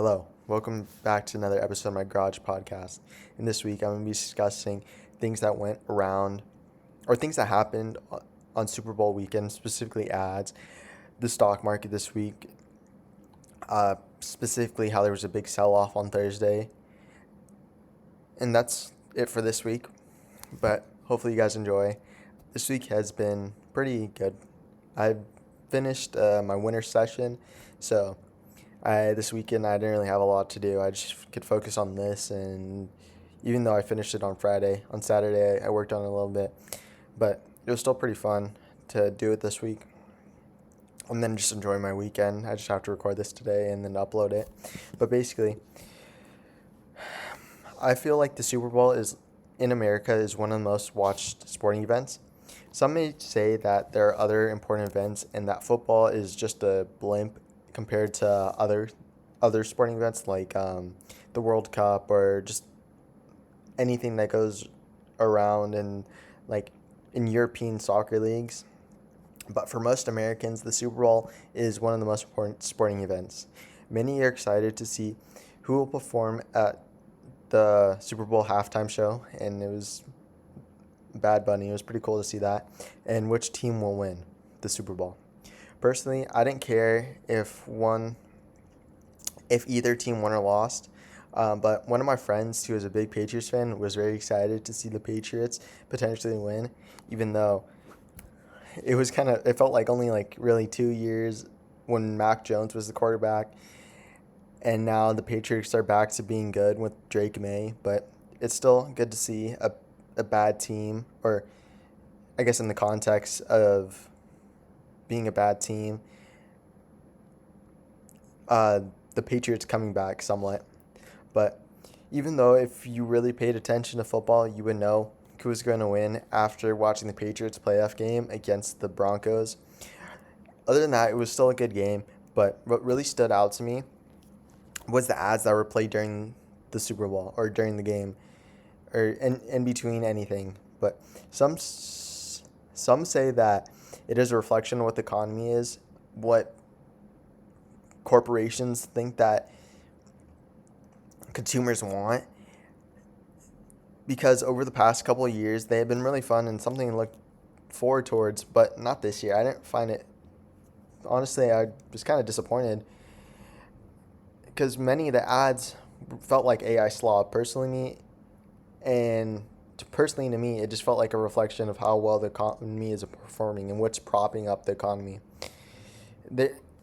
Hello, welcome back to another episode of my Garage podcast. And this week I'm going to be discussing things that went around or things that happened on Super Bowl weekend, specifically ads, the stock market this week, specifically how there was a big sell off on Thursday. And that's it for this week, but hopefully you guys enjoy. This week has been pretty good. I've finished my winter session, so this weekend I didn't really have a lot to do. I just could focus on this, and even though I finished it on Friday, on Saturday I worked on it a little bit, but it was still pretty fun to do it this week. And then just enjoy my weekend. I just have to record this today and then upload it. But basically, I feel like the Super Bowl in America is one of the most watched sporting events. Some may say that there are other important events and that football is just a blimp compared to other sporting events like the World Cup or just anything that goes around in European soccer leagues. But for most Americans, the Super Bowl is one of the most important sporting events. Many are excited to see who will perform at the Super Bowl halftime show, and it was Bad Bunny. It was pretty cool to see that, and which team will win the Super Bowl. Personally, I didn't care if either team won or lost, but one of my friends who is a big Patriots fan was very excited to see the Patriots potentially win, even though it felt like only really 2 years when Mac Jones was the quarterback, and now the Patriots are back to being good with Drake May, but it's still good to see a bad team, or I guess in the context of being a bad team, the Patriots coming back somewhat. But even though if you really paid attention to football, you would know who was going to win after watching the Patriots playoff game against the Broncos. Other than that, it was still a good game, but what really stood out to me was the ads that were played during the Super Bowl or during the game or in between anything. But some say that it is a reflection of what the economy is, what corporations think that consumers want, because over the past couple of years they have been really fun and something to look forward towards, but not this year. I didn't find it, honestly, I was kind of disappointed because many of the ads felt like AI slop. Personally to me, it just felt like a reflection of how well the economy is performing and what's propping up the economy.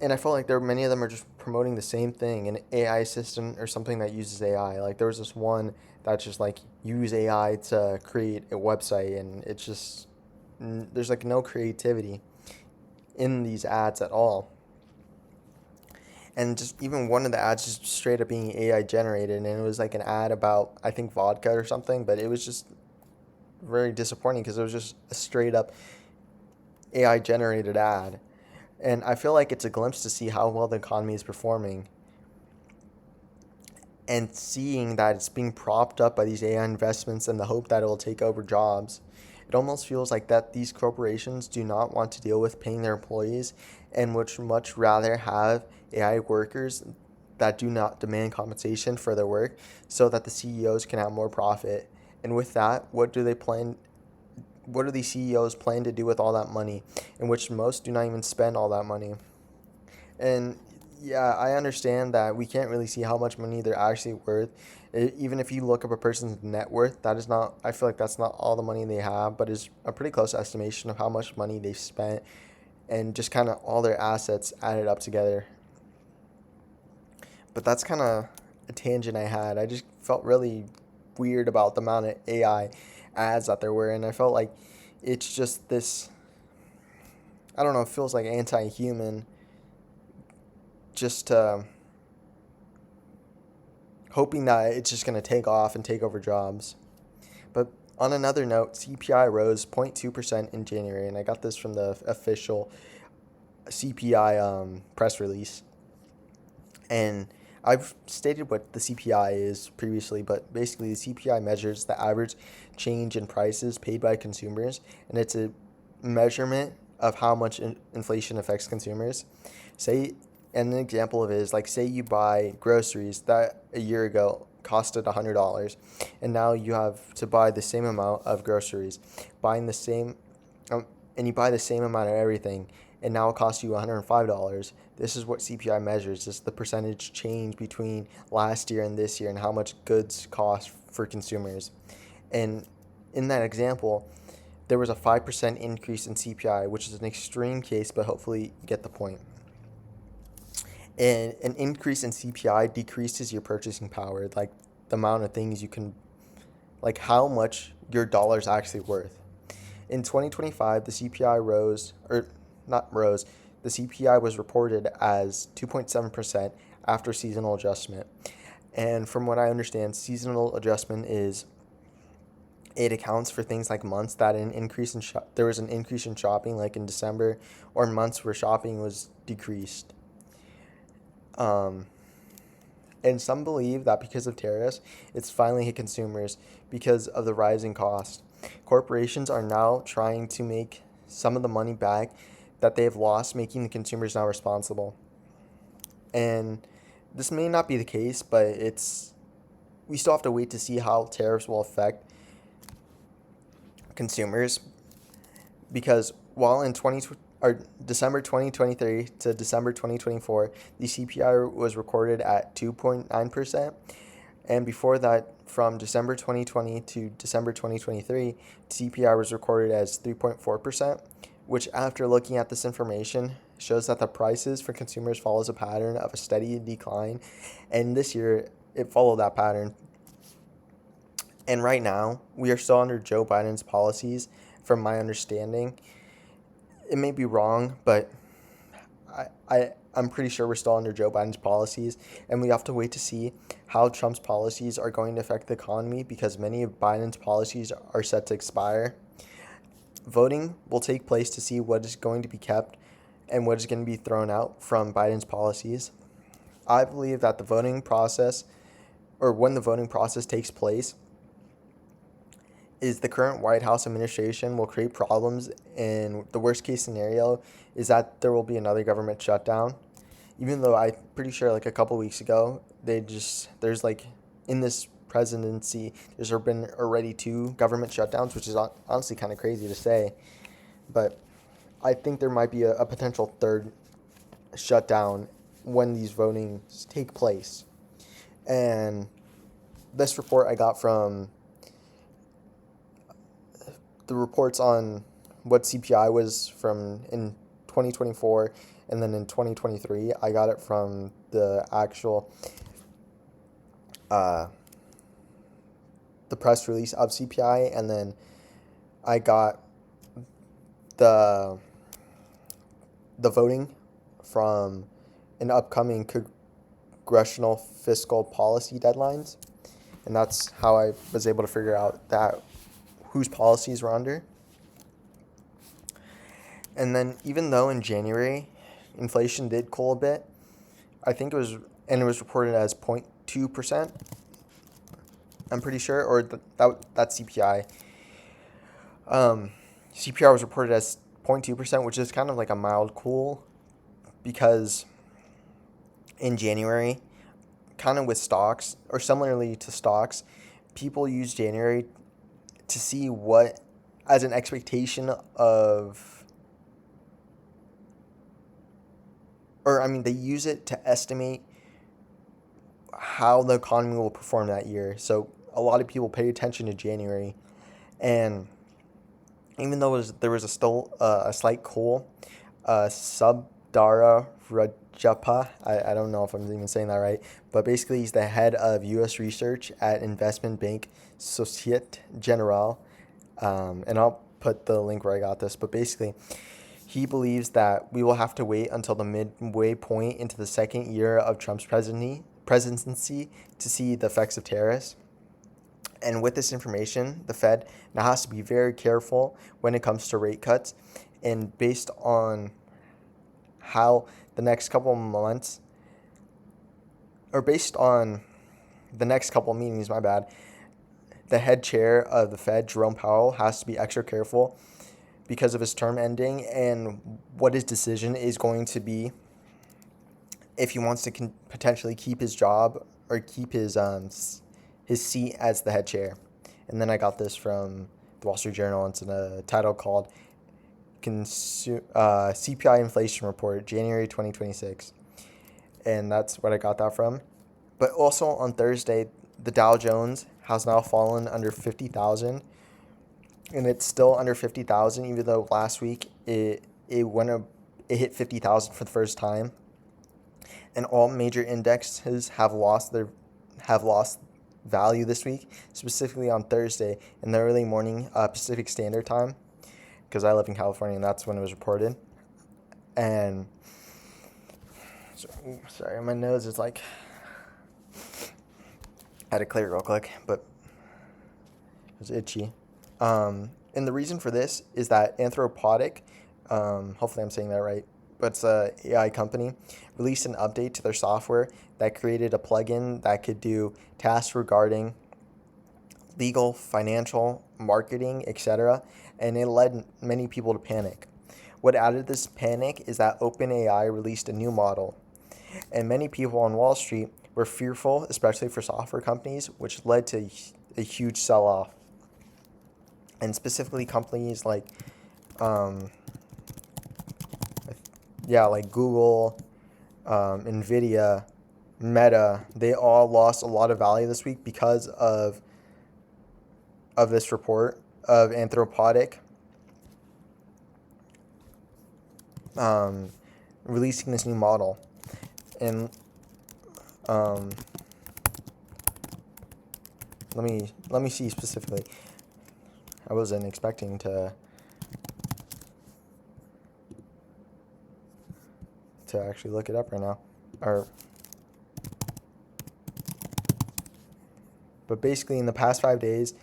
And I felt like many of them are just promoting the same thing, an AI assistant or something that uses AI. Like there was this one that's just like use AI to create a website, and it's just there's no creativity in these ads at all. And just even one of the ads just straight up being AI generated, and it was like an ad about, I think, vodka or something, but it was just very disappointing because it was just a straight up AI generated ad. And I feel like it's a glimpse to see how well the economy is performing, and seeing that it's being propped up by these AI investments and the hope that it will take over jobs. It almost feels like that these corporations do not want to deal with paying their employees and would much rather have AI workers that do not demand compensation for their work so that the CEOs can have more profit. And with that, what do these CEOs plan to do with all that money, in which most do not even spend all that money? And yeah, I understand that we can't really see how much money they're actually worth. Even if you look up a person's net worth, I feel like that's not all the money they have, but is a pretty close estimation of how much money they've spent and just kind of all their assets added up together. But that's kind of a tangent I had. I just felt really weird about the amount of AI ads that there were, and I felt like it's just this, I don't know, it feels like anti-human, just hoping that it's just going to take off and take over jobs. But on another note, CPI rose 0.2% in January, and I got this from the official CPI press release. And I've stated what the CPI is previously, but basically the CPI measures the average change in prices paid by consumers, and it's a measurement of how much inflation affects consumers. Say And an example of it is like, say you buy groceries that a year ago costed $100, and now you have to buy the same amount of groceries, buying the same, and you buy the same amount of everything, and now it costs you $105. This is what CPI measures. This is the percentage change between last year and this year, and how much goods cost for consumers. And in that example, there was a 5% increase in CPI, which is an extreme case, but hopefully you get the point. And an increase in CPI decreases your purchasing power, like the amount of things you can, like how much your dollar's actually worth. In 2025, the CPI rose, or not rose, the CPI was reported as 2.7% after seasonal adjustment. And from what I understand, seasonal adjustment is, it accounts for things like months that there was an increase in shopping, like in December, or months where shopping was decreased. Um, and some believe that because of tariffs, it's finally hit consumers because of the rising cost. Corporations are now trying to make some of the money back that they have lost, making the consumers now responsible. And this may not be the case, but we still have to wait to see how tariffs will affect consumers, because while in December 2023 to December 2024, the CPI was recorded at 2.9%, and before that, from December 2020 to December 2023, CPI was recorded as 3.4%, which, after looking at this information, shows that the prices for consumers follows a pattern of a steady decline, and this year it followed that pattern. And right now, we are still under Joe Biden's policies, from my understanding. It may be wrong, but I'm pretty sure we're still under Joe Biden's policies, and we have to wait to see how Trump's policies are going to affect the economy, because many of Biden's policies are set to expire. Voting will take place to see what is going to be kept and what is going to be thrown out from Biden's policies. I believe that the voting process, or when the voting process takes place, is the current White House administration will create problems, and the worst case scenario is that there will be another government shutdown. Even though I'm pretty sure like a couple weeks ago, there's like, in this presidency, there's been already 2 government shutdowns, which is honestly kind of crazy to say. But I think there might be a potential third shutdown when these votings take place. And this report I got from the reports on what CPI was from in 2024 and then in 2023. I got it from the actual the press release of CPI, and then I got the voting from an upcoming congressional fiscal policy deadlines, and that's how I was able to figure out that whose policies were under. And then, even though in January inflation did cool a bit, I think it was reported as 0.2%. I'm pretty sure, or that's CPI. CPI was reported as 0.2%, which is kind of like a mild cool, because in January, kind of with stocks, or similarly to stocks, people use January to see what, as an expectation of, they use it to estimate how the economy will perform that year. So a lot of people pay attention to January, and even though there was a slight cool, Subdara Rajappa, I don't know if I'm even saying that right, but basically he's the head of U.S. research at investment bank Societe Generale, and I'll put the link where I got this, but basically he believes that we will have to wait until the midway point into the second year of Trump's presidency to see the effects of tariffs. And with this information, the Fed now has to be very careful when it comes to rate cuts. And based on how the next couple of months, or based on the next couple of meetings, the head chair of the Fed, Jerome Powell, has to be extra careful because of his term ending and what his decision is going to be if he wants to potentially keep his job or keep his seat as the head chair. And then I got this from the Wall Street Journal. It's in a title called CPI Inflation Report, January 2026. And that's what I got that from. But also on Thursday, the Dow Jones has now fallen under 50,000, and it's still under 50,000 even though last week it hit 50,000 for the first time. And all major indexes have lost value this week, specifically on Thursday in the early morning Pacific Standard Time, because I live in California and that's when it was reported. And sorry, my nose is like, I had to clear it real quick, but it was itchy. And the reason for this is that Anthropic, hopefully I'm saying that right, but it's an AI company, released an update to their software that created a plugin that could do tasks regarding legal, financial, marketing, etc., and it led many people to panic. What added this panic is that OpenAI released a new model, and many people on Wall Street were fearful, especially for software companies, which led to a huge sell-off. And specifically companies like, like Google, Nvidia, Meta, they all lost a lot of value this week because of this report of Anthropic releasing this new model. And let me see specifically. I wasn't expecting to actually look it up right now. But basically in the past 5 days,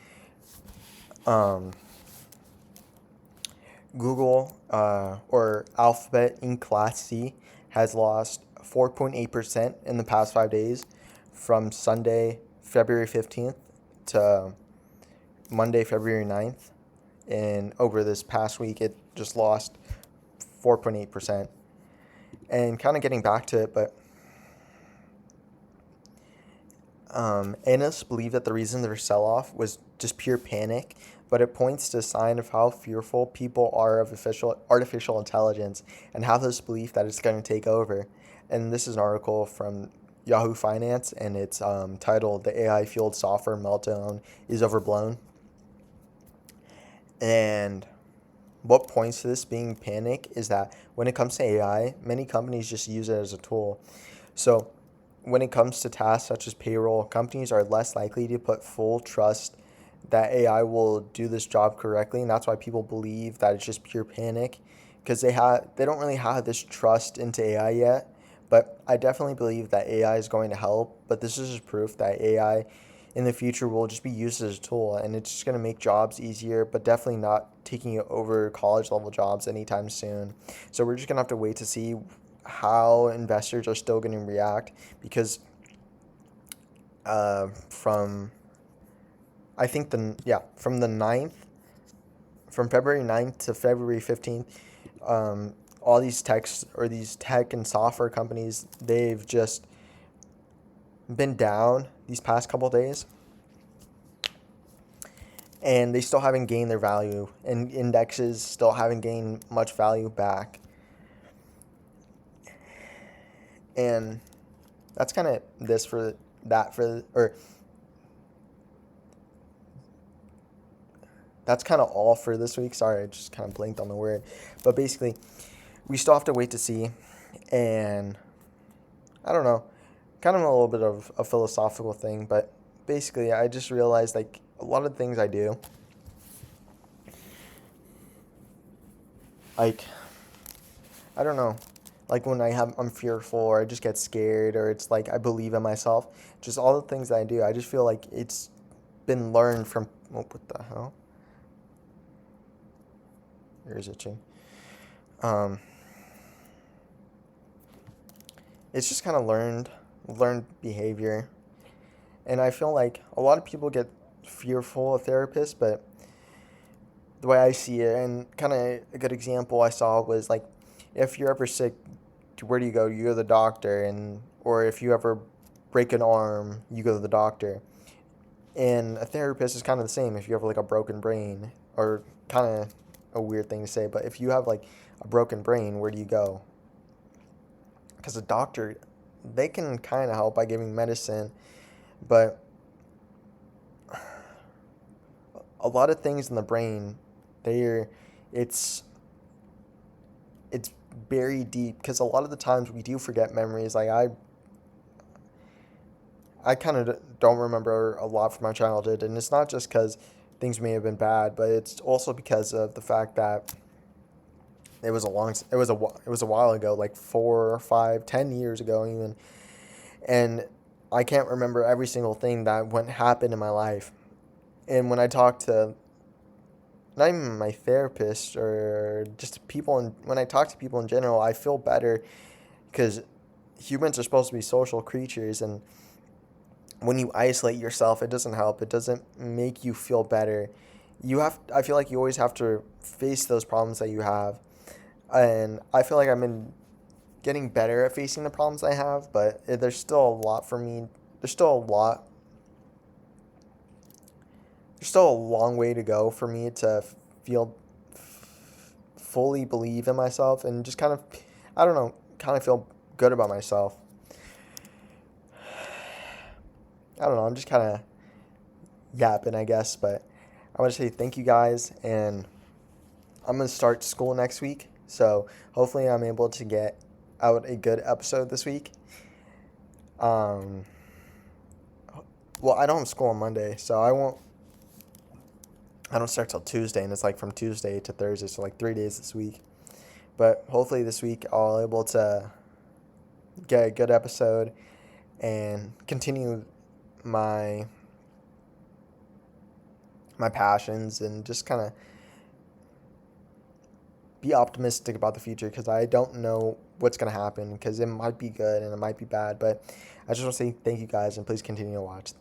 Google or Alphabet in Class C has lost 4.8% in the past 5 days, from Sunday, February 15th to Monday, February 9th. And over this past week, it just lost 4.8%. And kind of getting back to it, but analysts believe that the reason their sell-off was just pure panic, but it points to a sign of how fearful people are of artificial intelligence and have this belief that it's going to take over. And this is an article from Yahoo Finance, and it's titled "The AI-Fueled Software Meltdown is Overblown." And what points to this being panic is that when it comes to AI, many companies just use it as a tool. So when it comes to tasks such as payroll, companies are less likely to put full trust that AI will do this job correctly, and that's why people believe that it's just pure panic, because they don't really have this trust into AI yet. But I definitely believe that AI is going to help, but this is just proof that AI in the future will just be used as a tool, and it's just going to make jobs easier, but definitely not taking over college level jobs anytime soon. So we're just going to have to wait to see how investors are still going to react, because from February 9th to February 15th, all these tech and software companies, they've just been down these past couple of days, and they still haven't gained their value, and indexes still haven't gained much value back. And that's kind of that's kind of all for this week. Sorry, I just kind of blinked on the word. But basically, we still have to wait to see. And I don't know, kind of a little bit of a philosophical thing. But basically, I just realized, like, a lot of the things I do, like, I don't know. Like when I'm fearful, or I just get scared, or it's like I believe in myself. Just all the things that I do, I just feel like it's been learned from. Oh, what the hell? Ears itching. It's just kind of learned behavior, and I feel like a lot of people get fearful of therapists, but the way I see it, and kind of a good example I saw was like, if you're ever sick, where do you go? You go to the doctor, and or if you ever break an arm, you go to the doctor. And a therapist is kind of the same. If you have like a broken brain, or kind of a weird thing to say, but if you have like a broken brain, where do you go? Because a doctor, they can kind of help by giving medicine, but a lot of things in the brain, they're it's it's very deep, because a lot of the times we do forget memories. Like I kind of don't remember a lot from my childhood, and it's not just because things may have been bad, but it's also because of the fact that it was a while ago, like 4 or 5, 10 years ago even, and I can't remember every single thing that went happened in my life. And when I talk to not even my therapist or just people, and when I talk to people in general, I feel better, because humans are supposed to be social creatures, and when you isolate yourself, it doesn't help. It doesn't make you feel better. I feel like you always have to face those problems that you have. And I feel like I'm getting better at facing the problems I have, but there's still a lot for me. There's still a lot. There's still a long way to go for me to feel fully believe in myself and just kind of, I don't know, kind of feel good about myself. I don't know. I'm just kind of yapping, I guess, but I want to say thank you guys, and I'm going to start school next week, so hopefully I'm able to get out a good episode this week. Um, well, I don't have school on Monday, so I don't start till Tuesday, and it's like from Tuesday to Thursday, so like 3 days this week. But hopefully this week I'll able to get a good episode and continue my passions, and just kind of be optimistic about the future, because I don't know what's going to happen, because it might be good and it might be bad. But I just want to say thank you guys, and please continue to watch.